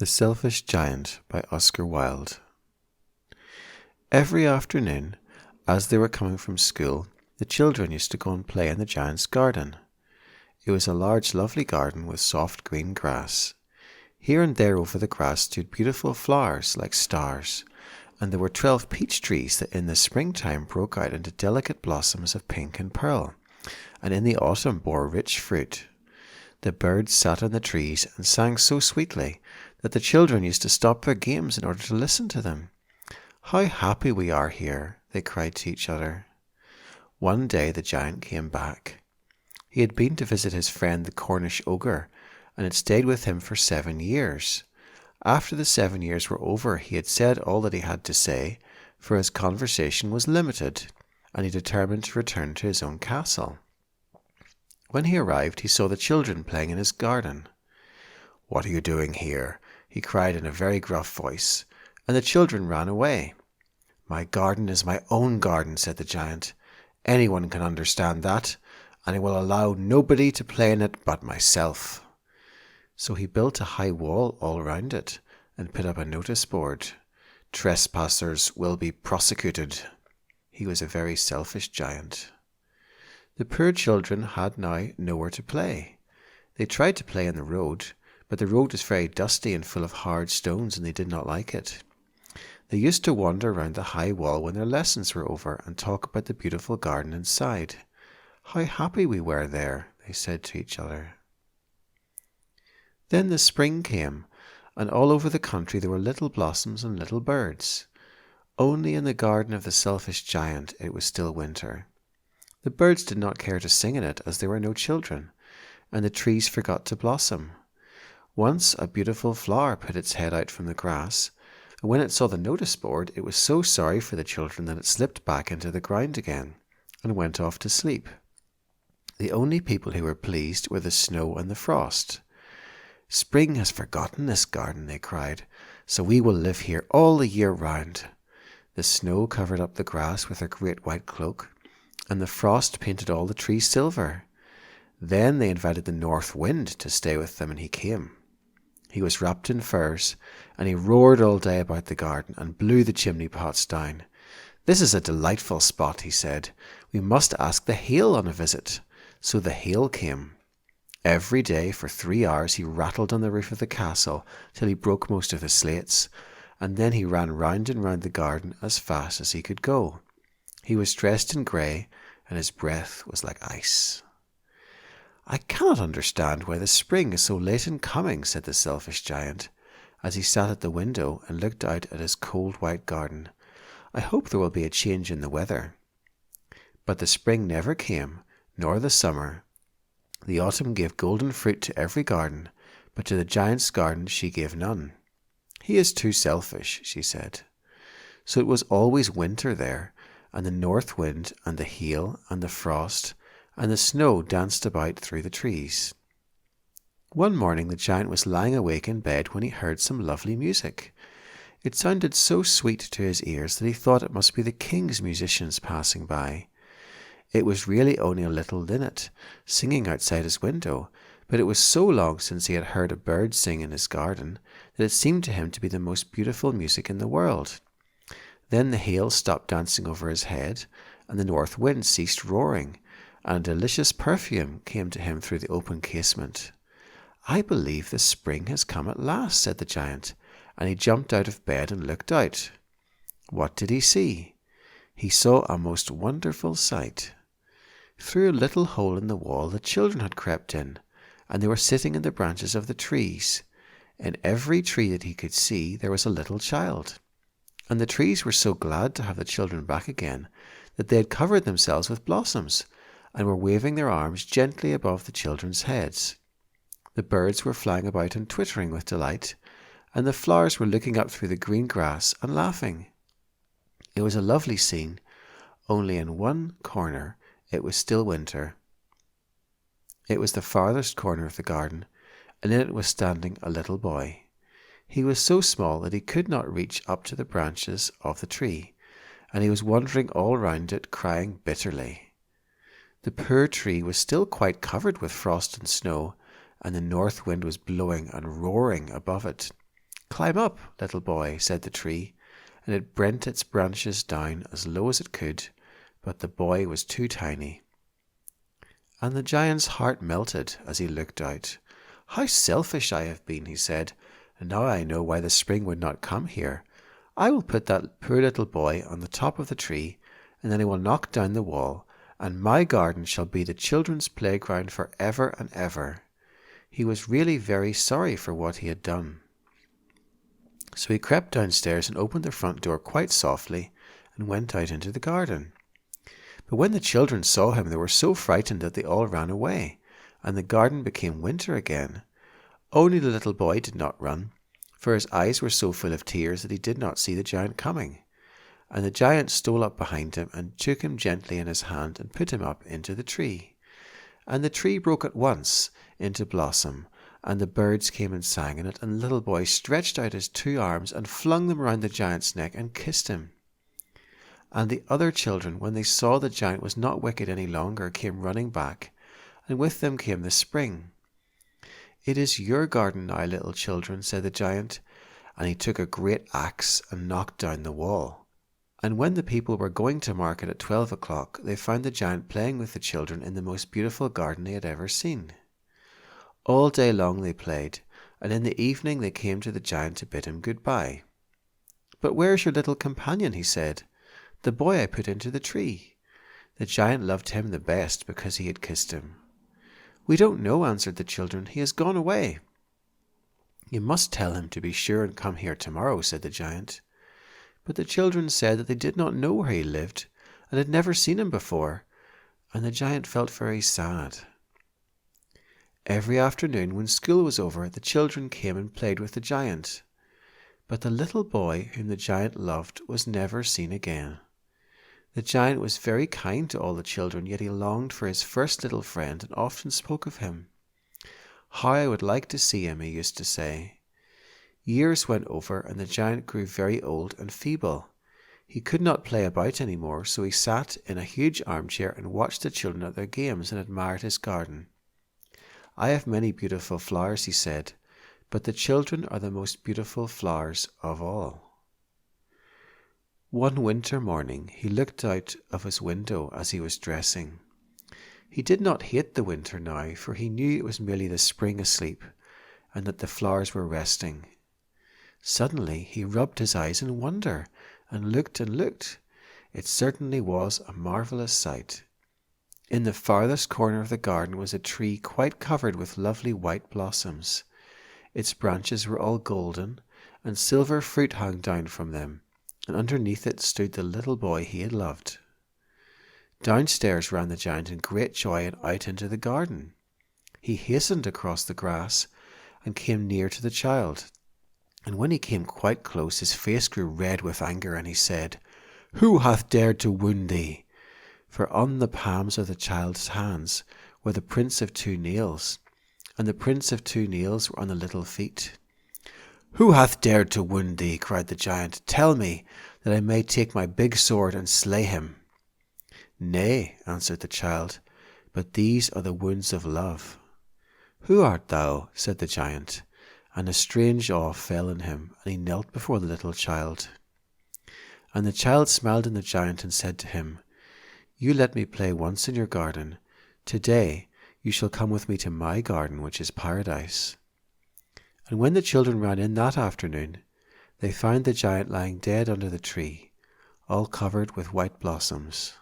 The Selfish Giant by Oscar Wilde. Every afternoon, as they were coming from school, the children used to go and play in the giant's garden. It was a large, lovely garden with soft green grass. Here and there over the grass stood beautiful flowers like stars, and there were 12 peach trees that in the springtime broke out into delicate blossoms of pink and pearl, and in the autumn bore rich fruit. The birds sat on the trees and sang so sweetly that the children used to stop their games in order to listen to them. "How happy we are here," they cried to each other. One day the giant came back. He had been to visit his friend the Cornish ogre, and had stayed with him for 7 years. After the 7 years were over, he had said all that he had to say, for his conversation was limited, and he determined to return to his own castle. When he arrived, he saw the children playing in his garden. "What are you doing here?" he cried in a very gruff voice, and the children ran away. "My garden is my own garden," said the giant. "Anyone can understand that, and I will allow nobody to play in it but myself." So he built a high wall all round it and put up a notice board. "Trespassers will be prosecuted." He was a very selfish giant. The poor children had now nowhere to play. They tried to play in the road, but the road was very dusty and full of hard stones, and they did not like it. They used to wander round the high wall when their lessons were over and talk about the beautiful garden inside. "How happy we were there," they said to each other. Then the spring came, and all over the country there were little blossoms and little birds. Only in the garden of the selfish giant it was still winter. The birds did not care to sing in it, as there were no children, and the trees forgot to blossom. Once a beautiful flower put its head out from the grass, and when it saw the notice board, it was so sorry for the children that it slipped back into the ground again and went off to sleep. The only people who were pleased were the snow and the frost. "Spring has forgotten this garden," they cried, "so we will live here all the year round." The snow covered up the grass with her great white cloak, and the frost painted all the trees silver. Then they invited the north wind to stay with them, and he came. He was wrapped in furs, and he roared all day about the garden and blew the chimney pots down. "This is a delightful spot," he said. "We must ask the hail on a visit." So the hail came. Every day for 3 hours he rattled on the roof of the castle till he broke most of the slates, and then he ran round and round the garden as fast as he could go. He was dressed in grey, and his breath was like ice. "I cannot understand why the spring is so late in coming," said the selfish giant, as he sat at the window and looked out at his cold white garden. "I hope there will be a change in the weather." But the spring never came, nor the summer. The autumn gave golden fruit to every garden, but to the giant's garden she gave none. "He is too selfish," she said. So it was always winter there, and the north wind and the hail and the frost and the snow danced about through the trees. One morning the giant was lying awake in bed when he heard some lovely music. It sounded so sweet to his ears that he thought it must be the king's musicians passing by. It was really only a little linnet singing outside his window, but it was so long since he had heard a bird sing in his garden that it seemed to him to be the most beautiful music in the world. Then the hail stopped dancing over his head, and the north wind ceased roaring, and a delicious perfume came to him through the open casement. "I believe the spring has come at last," said the giant, and he jumped out of bed and looked out. What did he see? He saw a most wonderful sight. Through a little hole in the wall the children had crept in, and they were sitting in the branches of the trees. In every tree that he could see there was a little child, and the trees were so glad to have the children back again that they had covered themselves with blossoms and were waving their arms gently above the children's heads. The birds were flying about and twittering with delight, and the flowers were looking up through the green grass and laughing. It was a lovely scene, only in one corner it was still winter. It was the farthest corner of the garden, and in it was standing a little boy. He was so small that he could not reach up to the branches of the tree, and he was wandering all round it, crying bitterly. The poor tree was still quite covered with frost and snow, and the north wind was blowing and roaring above it. "Climb up, little boy," said the tree, and it bent its branches down as low as it could, but the boy was too tiny. And the giant's heart melted as he looked out. "How selfish I have been," he said, "and now I know why the spring would not come here. I will put that poor little boy on the top of the tree, and then I will knock down the wall, and my garden shall be the children's playground for ever and ever." He was really very sorry for what he had done. So he crept downstairs and opened the front door quite softly and went out into the garden. But when the children saw him, they were so frightened that they all ran away, and the garden became winter again. Only the little boy did not run, for his eyes were so full of tears that he did not see the giant coming. And the giant stole up behind him and took him gently in his hand and put him up into the tree. And the tree broke at once into blossom, and the birds came and sang in it, and the little boy stretched out his 2 arms and flung them round the giant's neck and kissed him. And the other children, when they saw the giant was not wicked any longer, came running back, and with them came the spring. "It is your garden now, little children," said the giant, and he took a great axe and knocked down the wall. And when the people were going to market at 12 o'clock, they found the giant playing with the children in the most beautiful garden they had ever seen. All day long they played, and in the evening they came to the giant to bid him goodbye. "But where is your little companion?" he said, "the boy I put into the tree." The giant loved him the best because he had kissed him. "We don't know," answered the children. "He has gone away." "You must tell him to be sure and come here tomorrow," said the giant. But the children said that they did not know where he lived and had never seen him before, and the giant felt very sad. Every afternoon when school was over, the children came and played with the giant. But the little boy whom the giant loved was never seen again. The giant was very kind to all the children, yet he longed for his first little friend and often spoke of him. "How I would like to see him," he used to say. Years went over, and the giant grew very old and feeble. He could not play about any more, so he sat in a huge armchair and watched the children at their games and admired his garden. "I have many beautiful flowers," he said, "but the children are the most beautiful flowers of all." One winter morning he looked out of his window as he was dressing. He did not hate the winter now, for he knew it was merely the spring asleep, and that the flowers were resting. Suddenly he rubbed his eyes in wonder, and looked and looked. It certainly was a marvellous sight. In the farthest corner of the garden was a tree quite covered with lovely white blossoms. Its branches were all golden, and silver fruit hung down from them, and underneath it stood the little boy he had loved. Downstairs ran the giant in great joy and out into the garden. He hastened across the grass and came near to the child. And when he came quite close, his face grew red with anger, and he said, "Who hath dared to wound thee?" For on the palms of the child's hands were the prints of 2 nails, and the prints of 2 nails were on the little feet. "Who hath dared to wound thee?" cried the giant. "Tell me, that I may take my big sword and slay him." "Nay," answered the child, "but these are the wounds of love." "Who art thou?" said the giant, and a strange awe fell on him, and he knelt before the little child. And the child smiled on the giant and said to him, "You let me play once in your garden. Today you shall come with me to my garden, which is paradise." And when the children ran in that afternoon, they found the giant lying dead under the tree, all covered with white blossoms.